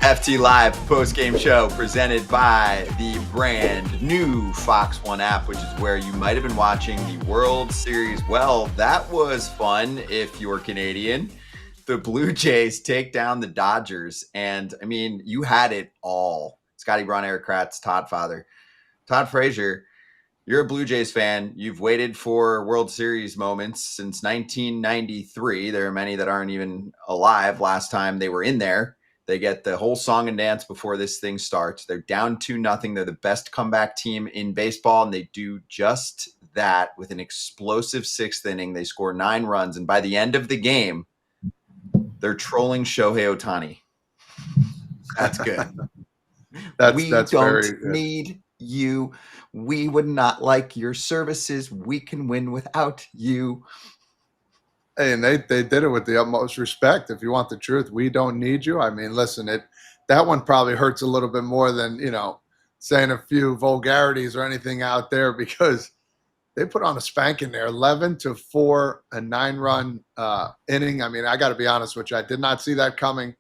FT Live post-game show presented by the brand new Fox One app, which is where you might have been watching the World Series. Well, that was fun if you're Canadian. The Blue Jays take down the Dodgers, and I mean, you had it all. Scotty Braun, Erik Kratz, Todd Frazier. You're a Blue Jays fan. You've waited for World Series moments since 1993. There are many that aren't even alive last time they were in there. They get the whole song and dance before this thing starts. They're down 2-0. They're the best comeback team in baseball, and they do just that with an explosive sixth inning. They score 9 runs, and by the end of the game, they're trolling Shohei Ohtani. That's good. We don't need you. We would not like your services. We can win without you. And they did it with the utmost respect. If you want the truth, we don't need you. I mean, listen, that one probably hurts a little bit more than, saying a few vulgarities or anything out there, because they put on a spanking there, 11-4, a 9-run inning. I mean, I got to be honest with you, I did not see that coming.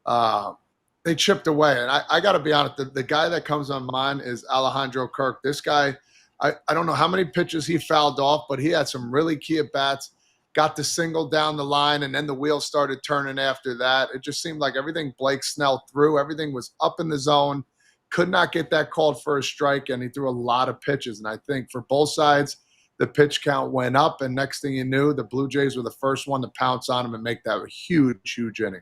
They chipped away, and I got to be honest. The guy that comes on mind is Alejandro Kirk. This guy, I don't know how many pitches he fouled off, but he had some really key at bats. Got the single down the line, and then the wheels started turning after that. It just seemed like everything Blake Snell threw, everything was up in the zone. Could not get that called for a strike, and he threw a lot of pitches. And I think for both sides, the pitch count went up, and next thing you knew, the Blue Jays were the first one to pounce on him and make that a huge, huge inning.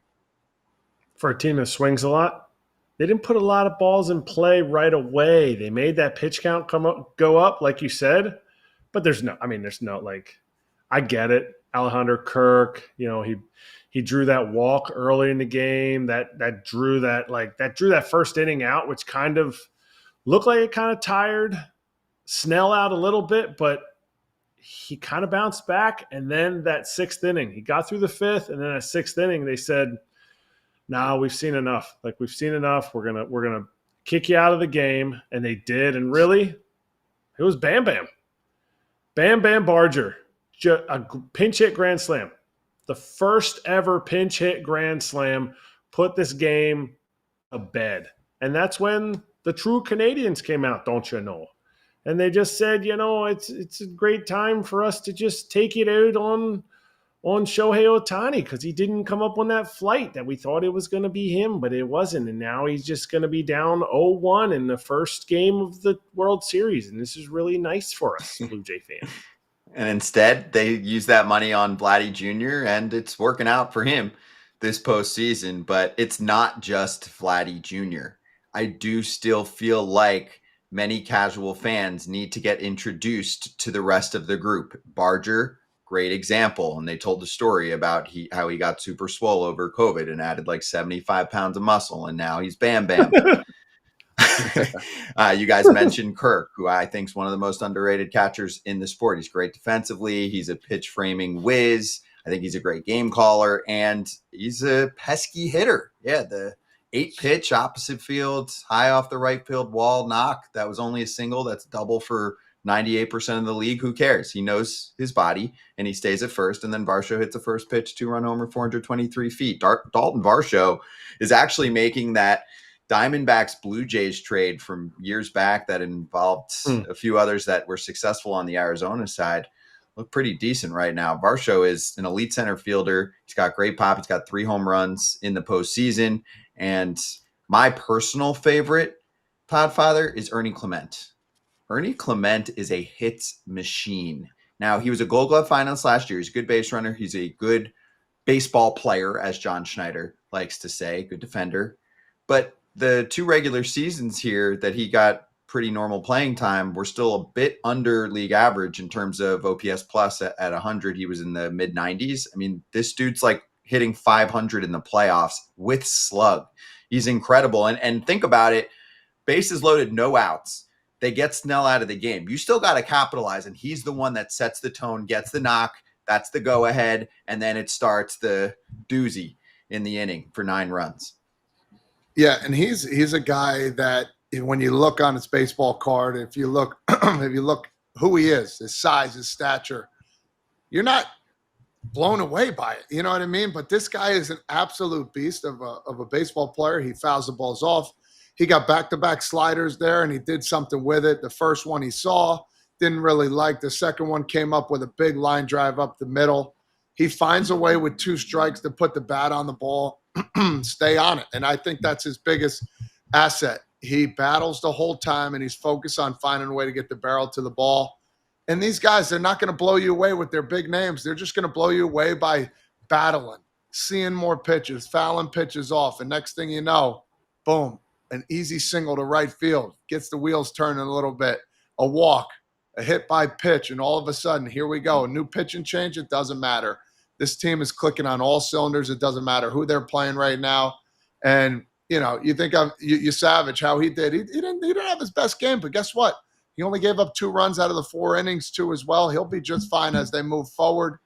For a team that swings a lot, they didn't put a lot of balls in play right away. They made that pitch count go up, like you said, but there's no, I get it. Alejandro Kirk, he drew that walk early in the game that drew that first inning out, which kind of looked like it kind of tired Snell out a little bit, but he kind of bounced back. And then that sixth inning, he got through the fifth, and then that sixth inning, they said, "Nah, we've seen enough. We've seen enough. We're gonna kick you out of the game," and they did. And really, it was Bam Barger. A pinch hit grand slam, the first ever pinch hit grand slam, put this game to bed. And that's when the true Canadians came out, don't you know? And they just said, it's a great time for us to just take it out on Shohei Ohtani, because he didn't come up on that flight that we thought it was going to be him, but it wasn't. And now he's just going to be down 0-1 in the first game of the World Series. And this is really nice for us, Blue Jay fans. And instead, they use that money on Vladdy Jr., and it's working out for him this postseason. But it's not just Vladdy Jr. I do still feel like many casual fans need to get introduced to the rest of the group. Barger, great example. And they told the story about how he got super swole over COVID and added like 75 pounds of muscle, and now he's Bam Bam. You guys mentioned Kirk, who I think is one of the most underrated catchers in the sport. He's great defensively. He's a pitch framing whiz. I think he's a great game caller, and he's a pesky hitter. Yeah, the 8-pitch opposite field, high off the right field wall knock. That was only a single. That's double for 98% of the league. Who cares? He knows his body, and he stays at first. And then Varsho hits the first pitch, 2-run homer, 423 feet. Dalton Varsho is actually making that Diamondbacks Blue Jays trade from years back that involved a few others that were successful on the Arizona side look pretty decent right now. Varsho is an elite center fielder. He's got great pop. He's got 3 home runs in the postseason. And my personal favorite Podfather is Ernie Clement. Ernie Clement is a hits machine. Now, he was a Gold Glove finalist last year. He's a good base runner. He's a good baseball player, as John Schneider likes to say, good defender. But the 2 regular seasons here that he got pretty normal playing time were still a bit under league average in terms of OPS plus at 100. He was in the mid 90s. I mean, this dude's like hitting 500 in the playoffs with slug. He's incredible. And think about it. Bases loaded, no outs. They get Snell out of the game. You still got to capitalize. And he's the one that sets the tone, gets the knock. That's the go ahead. And then it starts the doozy in the inning for 9 runs. Yeah, and he's a guy that when you look on his baseball card, if you look who he is, his size, his stature, you're not blown away by it. You know what I mean? But this guy is an absolute beast of a baseball player. He fouls the balls off. He got back-to-back sliders there, and he did something with it. The first one he saw, didn't really like. The second one came up with a big line drive up the middle. He finds a way with 2 strikes to put the bat on the ball, stay on it. And I think that's his biggest asset. He battles the whole time, and he's focused on finding a way to get the barrel to the ball. And these guys, they're not going to blow you away with their big names. They're just going to blow you away by battling, seeing more pitches, fouling pitches off. And next thing you know, boom, an easy single to right field, gets the wheels turning a little bit, a walk, a hit by pitch, and all of a sudden, here we go. A new pitch and change, it doesn't matter. This team is clicking on all cylinders. It doesn't matter who they're playing right now. And, you know, you think of Yesavage, how he did. He didn't have his best game, but guess what? He only gave up 2 runs out of the 4 innings, too, as well. He'll be just fine as they move forward.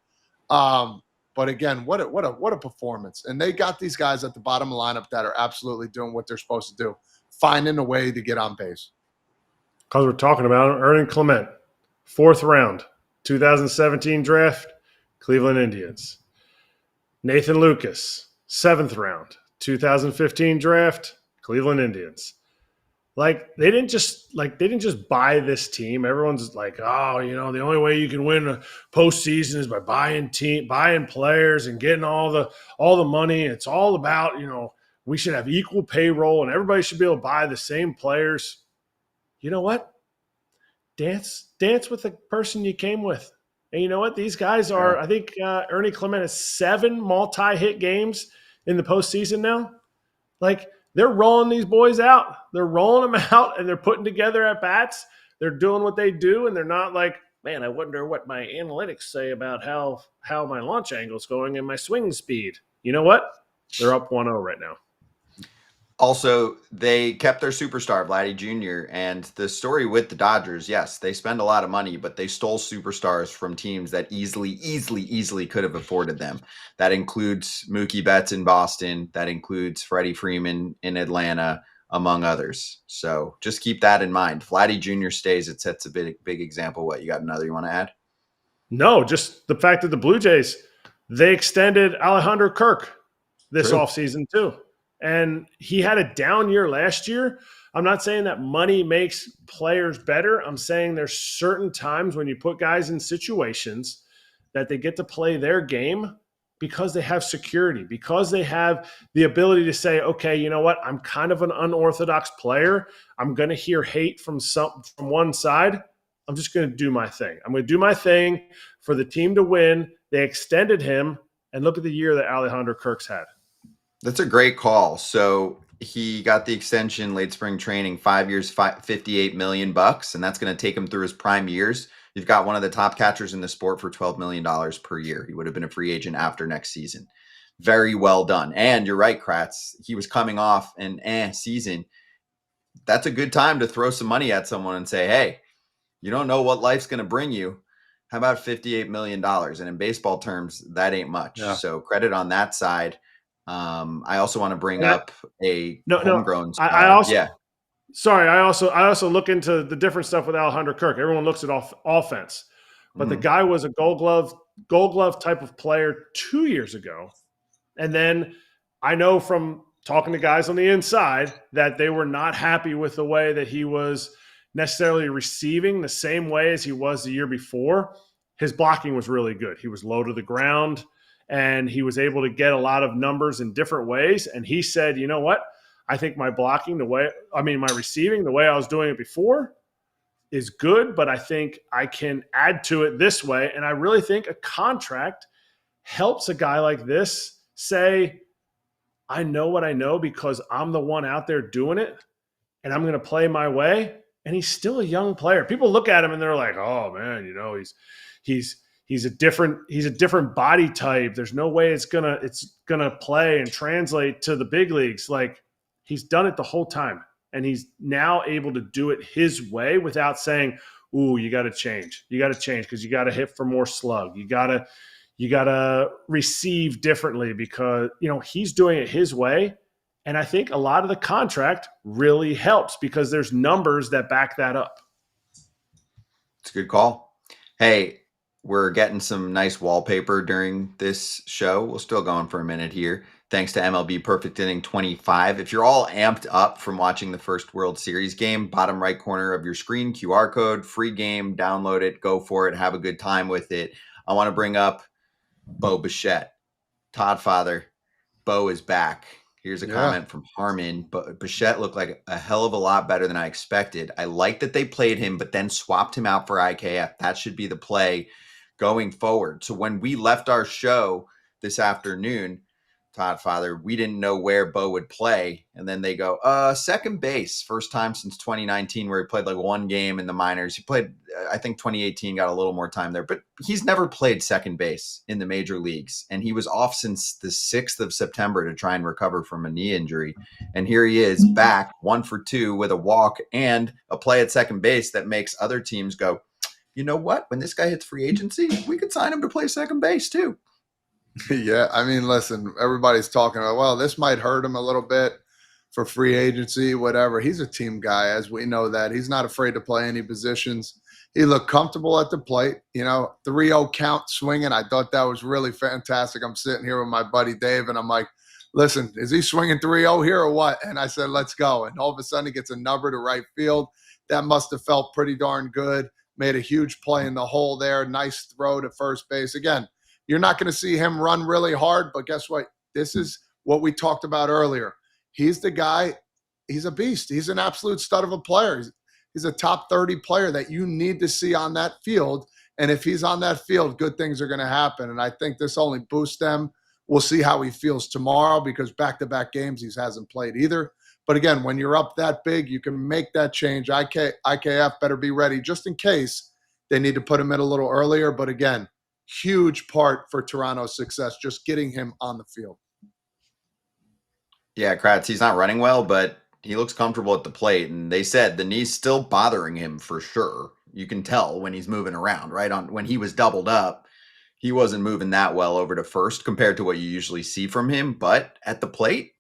But again, what a performance. And they got these guys at the bottom of the lineup that are absolutely doing what they're supposed to do, finding a way to get on base. Because we're talking about Ernie Clement, 4th round, 2017 draft, Cleveland Indians. Nathan Lucas, 7th round, 2015 draft, Cleveland Indians. Like they didn't just buy this team. Everyone's like, oh, you know, the only way you can win a postseason is by buying players and getting all the money. It's all about, you know, we should have equal payroll and everybody should be able to buy the same players. You know what? Dance with the person you came with. And you know what? These guys are, I think Ernie Clement has 7 multi-hit games in the postseason now. Like, they're rolling these boys out. They're rolling them out, and they're putting together at-bats. They're doing what they do, and they're not like, man, I wonder what my analytics say about how my launch angle is going and my swing speed. You know what? They're up 1-0 right now. Also, they kept their superstar, Vladdy Jr., and the story with the Dodgers, yes, they spend a lot of money, but they stole superstars from teams that easily could have afforded them. That includes Mookie Betts in Boston. That includes Freddie Freeman in Atlanta, among others. So just keep that in mind. Vladdy Jr. stays. It sets a big example. What, you got another you want to add? No, just the fact that the Blue Jays, they extended Alejandro Kirk this offseason too. And he had a down year last year. I'm not saying that money makes players better. I'm saying there's certain times when you put guys in situations that they get to play their game because they have security, because they have the ability to say, okay, you know what? I'm kind of an unorthodox player. I'm going to hear hate from one side. I'm just going to do my thing. I'm going to do my thing for the team to win. They extended him, and look at the year that Alejandro Kirk's had. That's a great call. So he got the extension late spring training, 5 years, $58 million, and that's going to take him through his prime years. You've got one of the top catchers in the sport for $12 million per year. He would have been a free agent after next season. Very well done. And you're right, Kratz. He was coming off an season. That's a good time to throw some money at someone and say, hey, you don't know what life's going to bring you. How about $58 million? And in baseball terms, that ain't much. Yeah. So credit on that side. I also want to bring up a homegrown. I also look into the different stuff with Alejandro Kirk. Everyone looks at offense, but the guy was a Gold Glove type of player 2 years ago, and then I know from talking to guys on the inside that they were not happy with the way that he was necessarily receiving the same way as he was the year before. His blocking was really good. He was low to the ground. And he was able to get a lot of numbers in different ways. And he said, you know what? I think my receiving, the way I was doing it before is good, but I think I can add to it this way. And I really think a contract helps a guy like this say, I know what I know because I'm the one out there doing it and I'm going to play my way. And he's still a young player. People look at him and they're like, oh man, you know, he's a different body type. There's no way it's gonna play and translate to the big leagues. Like, he's done it the whole time, and he's now able to do it his way without saying, "Ooh, you got to change. You got to change because you got to hit for more slug. You gotta receive differently because he's doing it his way." And I think a lot of the contract really helps because there's numbers that back that up. It's a good call. Hey, We're getting some nice wallpaper during this show. We're still going for a minute here. Thanks to MLB Perfect Inning 25. If you're all amped up from watching the first World Series game, bottom right corner of your screen, QR code, free game, download it, go for it, have a good time with it. I want to bring up Bo Bichette. Todd Father, Bo is back. Here's a comment from Harmon. But Bichette looked like a hell of a lot better than I expected. I like that they played him, but then swapped him out for IKF. That should be the play going forward. So when we left our show this afternoon, Todd Father, we didn't know where Bo would play. And then they go, second base, first time since 2019 where he played like one game in the minors. He played, I think 2018 got a little more time there, but he's never played second base in the major leagues. And he was off since the 6th of September to try and recover from a knee injury. And here he is back 1 for 2 with a walk and a play at second base that makes other teams go, you know what? When this guy hits free agency, we could sign him to play second base too. Yeah, I mean, listen, everybody's talking about, well, this might hurt him a little bit for free agency, whatever. He's a team guy, as we know that. He's not afraid to play any positions. He looked comfortable at the plate. 3-0 count swinging. I thought that was really fantastic. I'm sitting here with my buddy Dave, and I'm like, listen, is he swinging 3-0 here or what? And I said, let's go. And all of a sudden he gets a number to right field. That must have felt pretty darn good. Made a huge play in the hole there. Nice throw to first base. Again, you're not going to see him run really hard, but guess what? This is what we talked about earlier. He's the guy. He's a beast. He's an absolute stud of a player. He's a top 30 player that you need to see on that field. And if he's on that field, good things are going to happen. And I think this only boosts them. We'll see how he feels tomorrow because back-to-back games he hasn't played either. But again, when you're up that big, you can make that change. IKF better be ready just in case they need to put him in a little earlier. But again, huge part for Toronto's success, just getting him on the field. Yeah, Kratz, he's not running well, but he looks comfortable at the plate. And they said the knee's still bothering him for sure. You can tell when he's moving around, right? When he was doubled up, he wasn't moving that well over to first compared to what you usually see from him. But at the plate,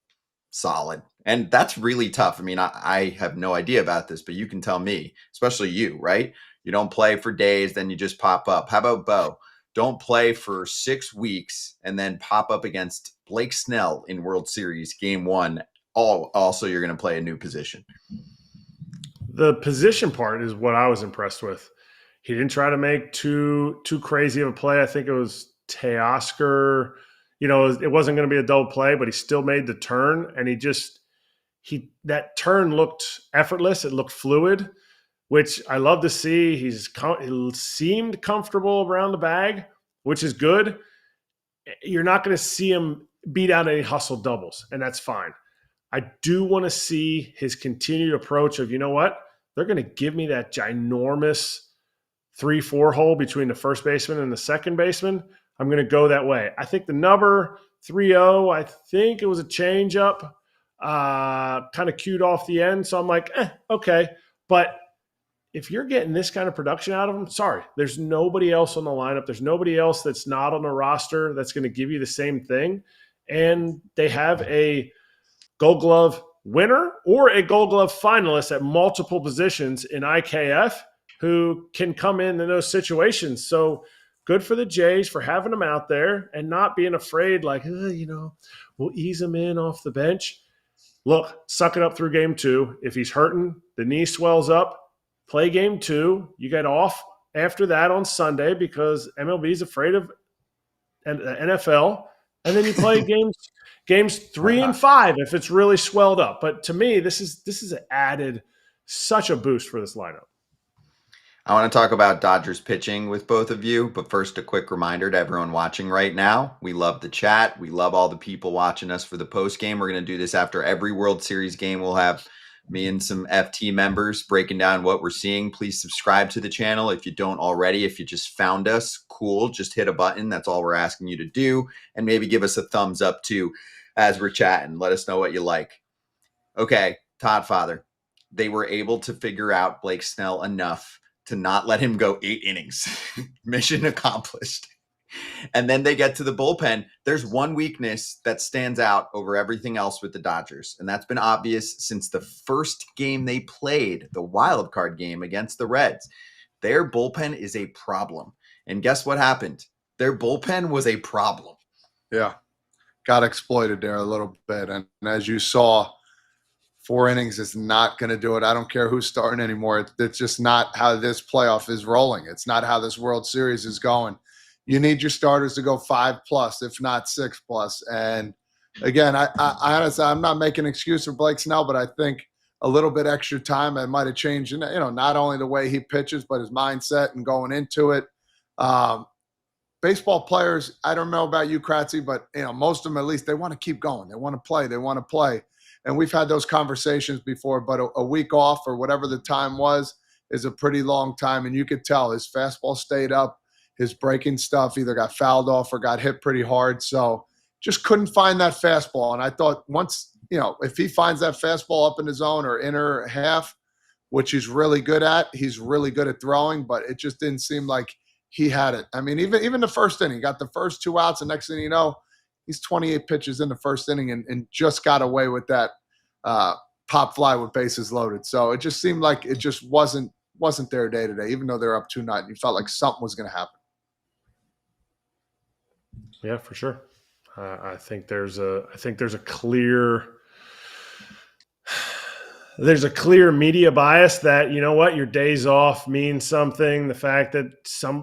solid. And that's really tough. I mean, I have no idea about this, but you can tell me, especially you, right? You don't play for days, then you just pop up. How about Bo? Don't play for 6 weeks and then pop up against Blake Snell in World Series Game 1. Also, you're going to play a new position. The position part is what I was impressed with. He didn't try to make too crazy of a play. I think it was Teoscar. It wasn't going to be a double play, but he still made the turn, and that turn looked effortless. It looked fluid, which I love to see. He seemed comfortable around the bag, which is good. You're not going to see him beat out any hustle doubles, and that's fine. I do want to see his continued approach of, you know what? They're going to give me that ginormous 3-4 hole between the first baseman and the second baseman. I'm going to go that way. I think the number 3-0, I think it was a changeup, kind of cued off the end. So I'm like, okay. But if you're getting this kind of production out of him, sorry, there's nobody else on the lineup. There's nobody else that's not on the roster that's going to give you the same thing. And they have a Gold Glove winner or a Gold Glove finalist at multiple positions in IKF who can come in those situations. So good for the Jays for having him out there and not being afraid like, we'll ease him in off the bench. Look, suck it up through game 2. If he's hurting, the knee swells up, play game 2. You get off after that on Sunday because MLB is afraid of the NFL. And then you play games 3 and 5 if it's really swelled up. But to me, this is added such a boost for this lineup. I want to talk about Dodgers pitching with both of you, but first a quick reminder to everyone watching right now. We love the chat. We love all the people watching us for the post game. We're going to do this after every World Series game. We'll have me and some FT members breaking down what we're seeing. Please subscribe to the channel if you don't already. If you just found us, cool. Just hit a button. That's all we're asking you to do. And maybe give us a thumbs up too as we're chatting. Let us know what you like. Okay, Todd Father. They were able to figure out Blake Snell enough to not let him go 8 innings. Mission accomplished. And then they get to the bullpen. There's one weakness that stands out over everything else with the Dodgers. And that's been obvious since the first game they played, the wild card game against the Reds. Their bullpen is a problem. And guess what happened? Their bullpen was a problem. Yeah. Got exploited there a little bit. And as you saw, 4 innings is not going to do it. I don't care who's starting anymore. It's just not how this playoff is rolling. It's not how this World Series is going. You need your starters to go 5+, if not 6+. And again, I honestly, I'm not making an excuse for Blake Snell, but I think a little bit extra time, it might have changed, not only the way he pitches, but his mindset and going into it. Baseball players, I don't know about you, Kratzy, but most of them, at least, they want to keep going. They want to play. They want to play. And we've had those conversations before, but a week off or whatever the time was is a pretty long time. And you could tell his fastball stayed up. His breaking stuff either got fouled off or got hit pretty hard. So just couldn't find that fastball. And I thought once, if he finds that fastball up in his zone or inner half, which he's really good at, he's really good at throwing, but it just didn't seem like he had it. I mean, even the first inning, got the first 2 outs, and next thing you know, he's 28 pitches in the first inning and just got away with that pop fly with bases loaded. So it just seemed like it just wasn't their day today, even though they're up 2-0. You felt like something was going to happen. Yeah, for sure. I think there's a clear media bias that, your days off means something. The fact that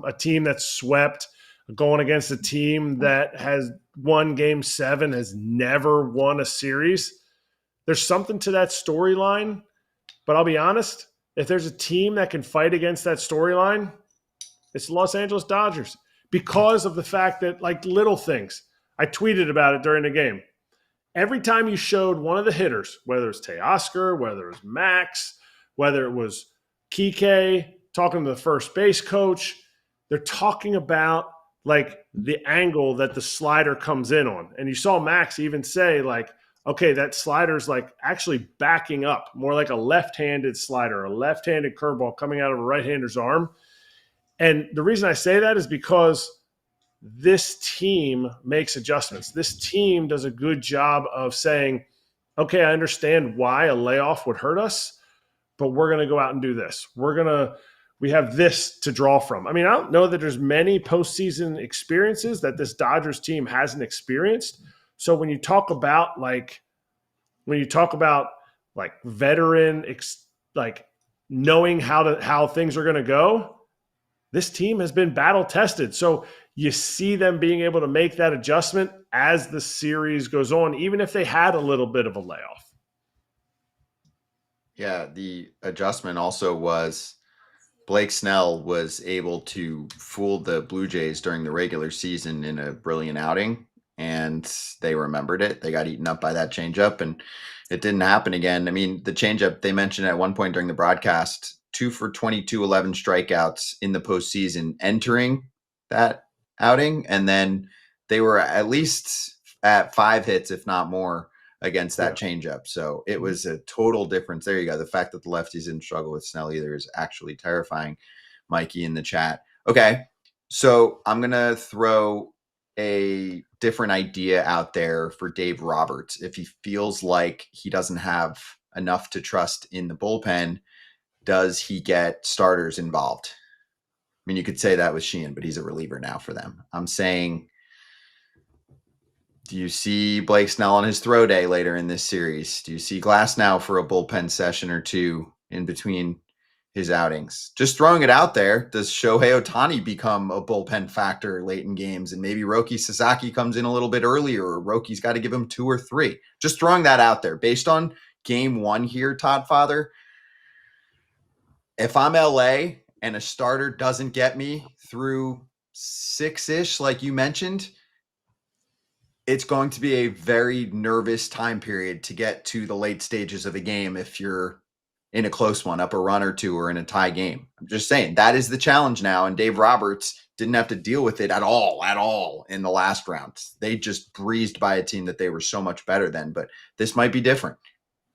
a team that's swept going against a team that has won Game 7 has never won a series. There's something to that storyline, but I'll be honest, if there's a team that can fight against that storyline, it's the Los Angeles Dodgers, because of the fact that, little things. I tweeted about it during the game. Every time you showed one of the hitters, whether it was Teoscar, whether it was Max, whether it was Kike, talking to the first base coach, they're talking about the angle that the slider comes in on. And you saw Max even say okay, that slider's actually backing up, more like a left-handed slider, a left-handed curveball coming out of a right-hander's arm. And the reason I say that is because this team makes adjustments. This team does a good job of saying, okay, I understand why a layoff would hurt us, but we're going to go out and do this. We have this to draw from. I mean, I don't know that there's many postseason experiences that this Dodgers team hasn't experienced. So when you talk about veteran, knowing how things are going to go, this team has been battle tested. So you see them being able to make that adjustment as the series goes on, even if they had a little bit of a layoff. Yeah, the adjustment also was Blake Snell was able to fool the Blue Jays during the regular season in a brilliant outing, and they remembered it. They got eaten up by that changeup, and it didn't happen again. I mean, the changeup, they mentioned at one point during the broadcast, 2 for 22, 11 strikeouts in the postseason entering that outing, and then they were at least at 5 hits, if not more, against that changeup. So it was a total difference. There you go. The fact that the lefties didn't struggle with Snell either is actually terrifying. Mikey in the chat. Okay, so I'm going to throw a different idea out there for Dave Roberts. If he feels like he doesn't have enough to trust in the bullpen, does he get starters involved? I mean, you could say that with Sheehan, but he's a reliever now for them. I'm saying, do you see Blake Snell on his throw day later in this series? Do you see Glasnow for a bullpen session or two in between his outings? Just throwing it out there, does Shohei Ohtani become a bullpen factor late in games, and maybe Roki Sasaki comes in a little bit earlier, or Roki's got to give him 2 or 3? Just throwing that out there. Based on Game 1 here, Todd Father, if I'm LA and a starter doesn't get me through 6-ish, like you mentioned, it's going to be a very nervous time period to get to the late stages of a game if you're in a close one, up a run or 2, or in a tie game. I'm just saying that is the challenge now, and Dave Roberts didn't have to deal with it at all in the last round. They just breezed by a team that they were so much better than, but this might be different.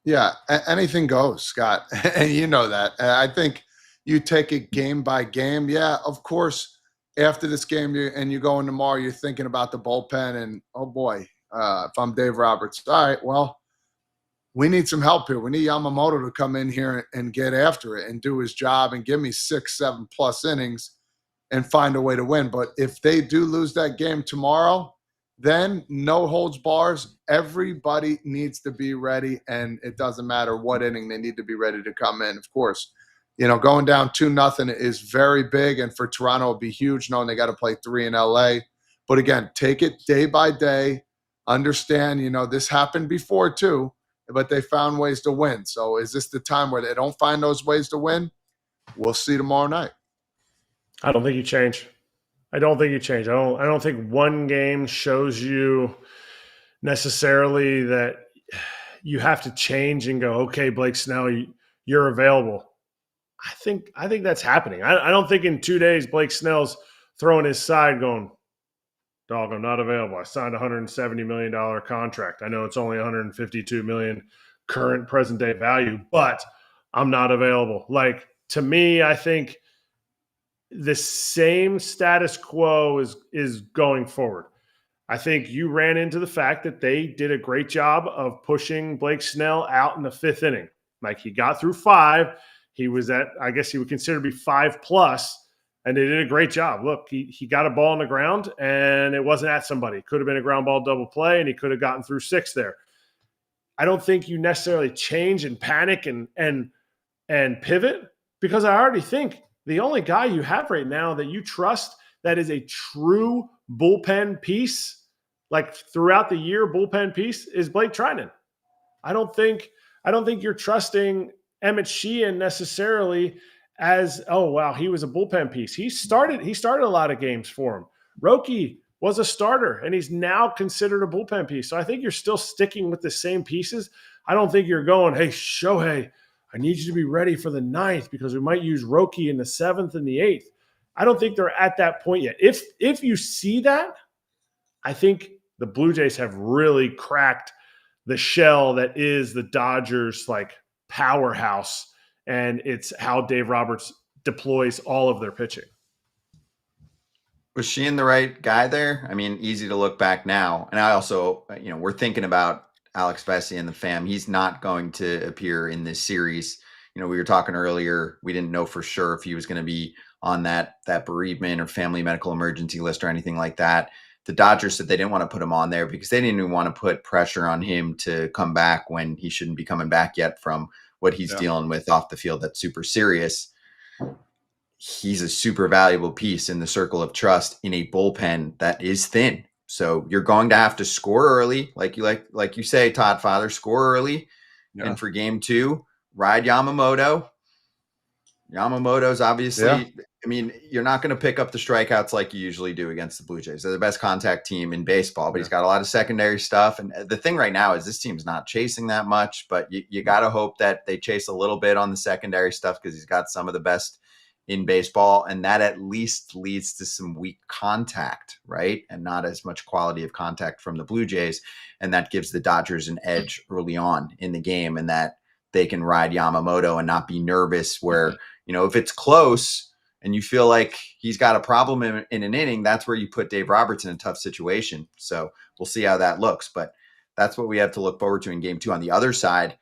Yeah, anything goes, Scott, and you know that. I think you take it game by game. Yeah, of course, after this game and you go in tomorrow, you're thinking about the bullpen and, oh boy, if I'm Dave Roberts, all right, well, we need some help here. We need Yamamoto to come in here and get after it and do his job and give me 6, 7+ innings. and find a way to win. But if they do lose that game tomorrow, then no holds bars. Everybody needs to be ready, and it doesn't matter what inning, they need to be ready to come in. Of course, going down 2-0 is very big, and for Toronto, it'll be huge knowing they got to play 3 in LA. But again, take it day by day. Understand, this happened before too, but they found ways to win. So is this the time where they don't find those ways to win? We'll see tomorrow night. I don't think you change. I don't think one game shows you necessarily that you have to change and go, okay, Blake Snell, you're available. I think that's happening. I don't think in 2 days Blake Snell's throwing his side going, dog, I'm not available. I signed a $170 million contract. I know it's only $152 million current present day value, but I'm not available. Like, to me, I think the same status quo is going forward. I think you ran into the fact that they did a great job of pushing Blake Snell out in the 5th inning. Like, he got through 5. He was at, I guess he would consider to be 5+, and they did a great job. Look, he got a ball on the ground, and it wasn't at somebody. It could have been a ground ball double play, and he could have gotten through 6 there. I don't think you necessarily change and panic and pivot, because I already think the only guy you have right now that you trust that is a true bullpen piece, like throughout the year bullpen piece, is Blake Trinan. I don't think you're trusting Emmett Sheehan necessarily as, oh wow, he was a bullpen piece. He started a lot of games for him. Roki was a starter, and he's now considered a bullpen piece. So I think you're still sticking with the same pieces. I don't think you're going, hey, Shohei, I need you to be ready for the 9th because we might use Roki in the 7th and the 8th. I don't think they're at that point yet. If you see that, I think the Blue Jays have really cracked the shell that is the Dodgers' like powerhouse, and it's how Dave Roberts deploys all of their pitching. Was Sheehan the right guy there? I mean, easy to look back now. And I also, we're thinking about Alex Vesey and the fam. He's not going to appear in this series. We were talking earlier, we didn't know for sure if he was going to be on that bereavement or family medical emergency list or anything like that. The Dodgers said they didn't want to put him on there because they didn't even want to put pressure on him to come back when he shouldn't be coming back yet from what he's dealing with off the field. That's super serious. He's a super valuable piece in the circle of trust in a bullpen that is thin. So you're going to have to score early, like you say, Todd Father, score early. Yeah. And for game 2, ride Yamamoto. Yamamoto's obviously, I mean, you're not going to pick up the strikeouts like you usually do against the Blue Jays. They're the best contact team in baseball, but he's got a lot of secondary stuff. And the thing right now is this team's not chasing that much, but you got to hope that they chase a little bit on the secondary stuff because he's got some of the best in baseball, and that at least leads to some weak contact, right? And not as much quality of contact from the Blue Jays. And that gives the Dodgers an edge early on in the game, and that they can ride Yamamoto and not be nervous where, if it's close and you feel like he's got a problem in an inning, that's where you put Dave Roberts in a tough situation. So we'll see how that looks, but that's what we have to look forward to in game 2. On the other side,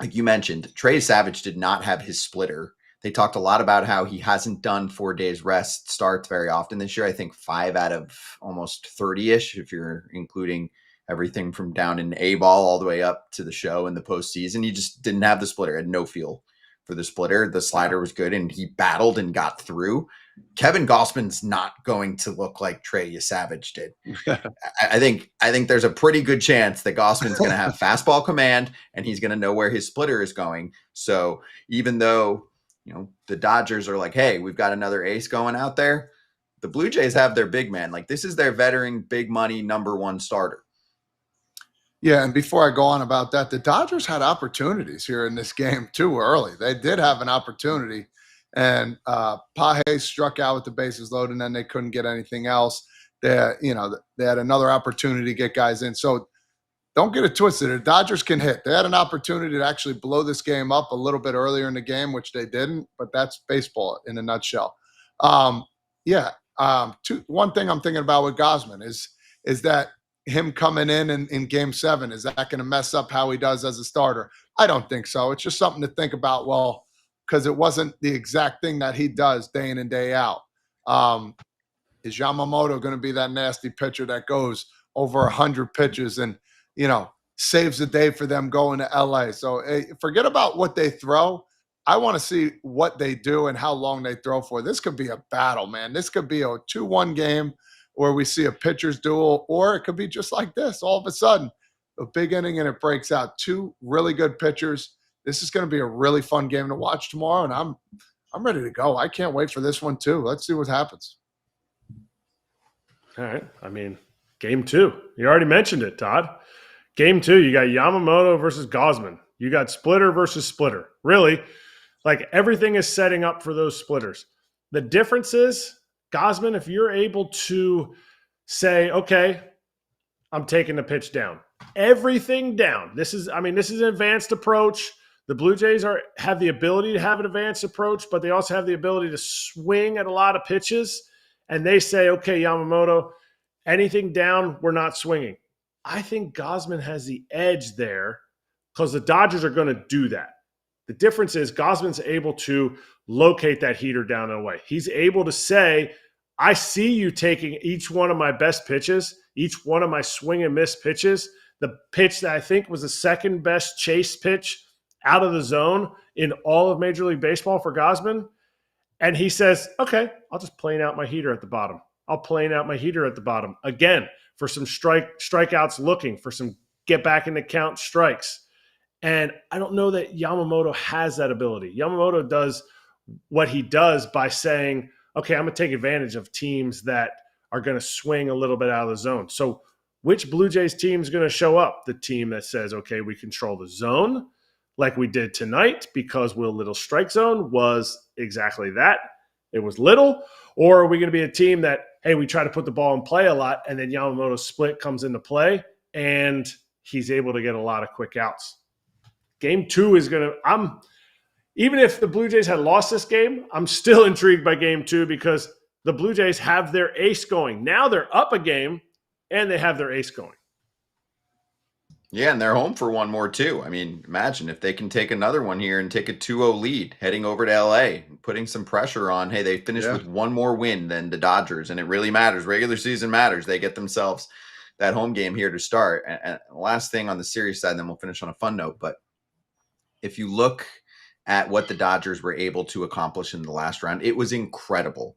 like you mentioned, Trey Yesavage did not have his splitter. They talked a lot about how he hasn't done 4 days rest starts very often this year. I think 5 out of almost 30-ish, if you're including everything from down in A-ball all the way up to the show in the postseason. He just didn't have the splitter, had no feel for the splitter. The slider was good, and he battled and got through. Kevin Gausman's not going to look like Trey Yesavage did. I think there's a pretty good chance that Gausman's going to have fastball command, and he's going to know where his splitter is going. So even though the Dodgers are like, hey, we've got another ace going out there, the Blue Jays have their big man. Like, this is their veteran, big money, number 1 starter. Yeah, and before I go on about that, the Dodgers had opportunities here in this game too early. They did have an opportunity, and Paje struck out with the bases loaded, and then they couldn't get anything else. They had another opportunity to get guys in. So don't get it twisted. The Dodgers can hit. They had an opportunity to actually blow this game up a little bit earlier in the game, which they didn't, but that's baseball in a nutshell. One thing I'm thinking about with Gausman is that him coming in game 7, is that going to mess up how he does as a starter? I don't think so. It's just something to think about, because it wasn't the exact thing that he does day in and day out. Is Yamamoto going to be that nasty pitcher that goes over 100 pitches and, saves the day for them going to LA? So forget about what they throw. I want to see what they do and how long they throw for. This could be a battle, man. This could be a 2-1 game where we see a pitcher's duel, or it could be just like this. All of a sudden, a big inning and it breaks out. 2 really good pitchers. This is going to be a really fun game to watch tomorrow, and I'm ready to go. I can't wait for this one too. Let's see what happens. All right. I mean, game 2. You already mentioned it, Todd. Game 2, you got Yamamoto versus Gausman. You got splitter versus splitter. Really, like everything is setting up for those splitters. The difference is, Gausman, if you're able to say, okay, I'm taking the pitch down, everything down. This is an advanced approach. The Blue Jays have the ability to have an advanced approach, but they also have the ability to swing at a lot of pitches. And they say, okay, Yamamoto, anything down, we're not swinging. I think Gausman has the edge there because the Dodgers are going to do that. The difference is Gausman's able to locate that heater down and away. He's able to say, I see you taking each one of my best pitches, each one of my swing and miss pitches, the pitch that I think was the second best chase pitch out of the zone in all of Major League Baseball for Gausman. And he says, okay, I'll just plane out my heater at the bottom. I'll plane out my heater at the bottom. Again, for some strikeouts looking, for some get back in the count strikes. And I don't know that Yamamoto has that ability. Yamamoto does what he does by saying, okay, I'm going to take advantage of teams that are going to swing a little bit out of the zone. So which Blue Jays team is going to show up? The team that says, okay, we control the zone like we did tonight because Will Little's strike zone was exactly that. It was little. Or are we going to be a team that, hey, we try to put the ball in play a lot and then Yamamoto's split comes into play and he's able to get a lot of quick outs. Game 2 is going to – even if the Blue Jays had lost this game, I'm still intrigued by Game 2 because the Blue Jays have their ace going. Now they're up a game, and they have their ace going. Yeah, and they're home for one more, too. I mean, imagine if they can take another one here and take a 2-0 lead heading over to L.A., putting some pressure on, hey, they finished with one more win than the Dodgers, and it really matters. Regular season matters. They get themselves that home game here to start. And last thing on the series side, and then we'll finish on a fun note, but if you look at what the Dodgers were able to accomplish in the last round, it was incredible.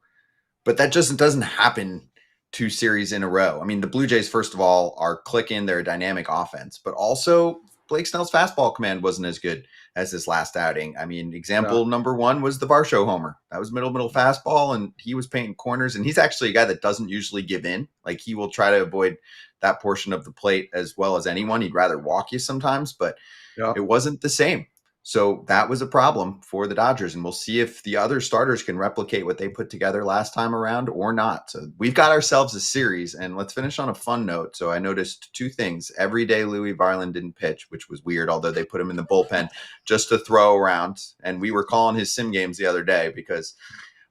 But that just doesn't happen 2 series in a row. I mean, the Blue Jays, first of all, are clicking their dynamic offense, but also Blake Snell's fastball command wasn't as good as this last outing. I mean, example number 1 was the Barger homer. That was middle fastball, and he was painting corners, and he's actually a guy that doesn't usually give in. Like, he will try to avoid that portion of the plate as well as anyone. He'd rather walk you sometimes, but it wasn't the same. So that was a problem for the Dodgers, and we'll see if the other starters can replicate what they put together last time around or not. So we've got ourselves a series, and let's finish on a fun note. So I noticed 2 things. Every day Louis Varland didn't pitch, which was weird, although they put him in the bullpen just to throw around. And we were calling his sim games the other day because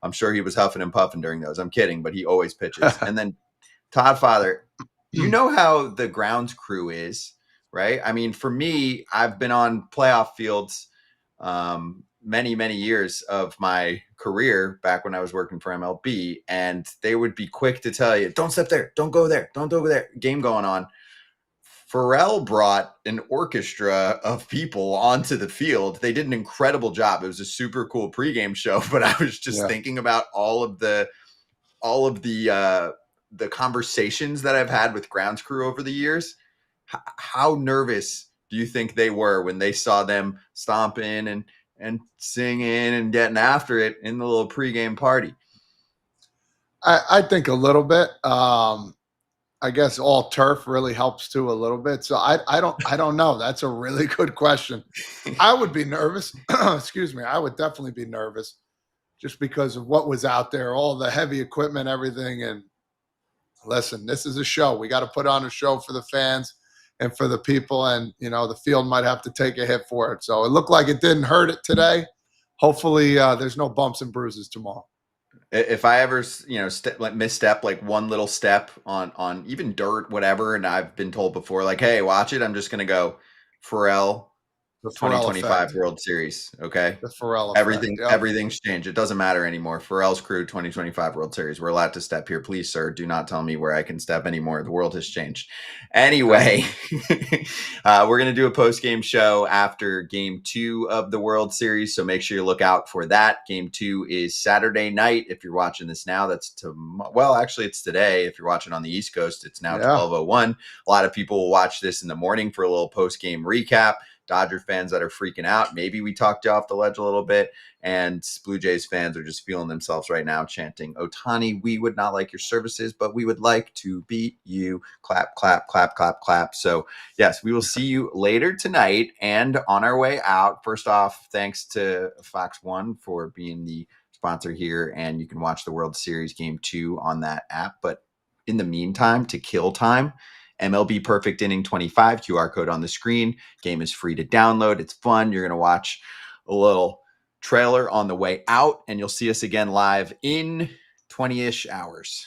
I'm sure he was huffing and puffing during those. I'm kidding, but he always pitches. And then Todd Father, you know how the grounds crew is, right? I mean, for me, I've been on playoff fields many, many years of my career back when I was working for MLB, and they would be quick to tell you, don't step there, don't go there, don't go there. Game going on. Pharrell brought an orchestra of people onto the field. They did an incredible job. It was a super cool pregame show, but I was just thinking about all of the conversations that I've had with grounds crew over the years. How nervous do you think they were when they saw them stomping and singing and getting after it in the little pregame party? I think a little bit. I guess all turf really helps too a little bit. So I don't know. That's a really good question. I would be nervous. Excuse me. I would definitely be nervous just because of what was out there, all the heavy equipment, everything. And listen, this is a show. We got to put on a show for the fans and for the people, and, the field might have to take a hit for it. So it looked like it didn't hurt it today. Hopefully there's no bumps and bruises tomorrow. If I ever, misstep, like one little step on even dirt, whatever, and I've been told before, like, hey, watch it, I'm just going to go, Pharrell The Pharrell 2025 effect. World Series. Okay. The Pharrell effect. Yep. Everything's changed. It doesn't matter anymore. Pharrell's crew, 2025 World Series. We're allowed to step here. Please, sir, do not tell me where I can step anymore. The world has changed. Anyway, we're going to do a post-game show after Game 2 of the World Series, so make sure you look out for that. Game 2 is Saturday night. If you're watching this now, that's actually, it's today. If you're watching on the East Coast, it's now 12:01. A lot of people will watch this in the morning for a little post-game recap. Dodger fans that are freaking out. Maybe we talked you off the ledge a little bit. And Blue Jays fans are just feeling themselves right now chanting, Ohtani, we would not like your services, but we would like to beat you. Clap, clap, clap, clap, clap. So, yes, we will see you later tonight and on our way out. First off, thanks to Fox One for being the sponsor here. And you can watch the World Series Game 2 on that app. But in the meantime, to kill time, MLB Perfect Inning 25, QR code on the screen. Game is free to download. It's fun. You're going to watch a little trailer on the way out, and you'll see us again live in 20-ish hours.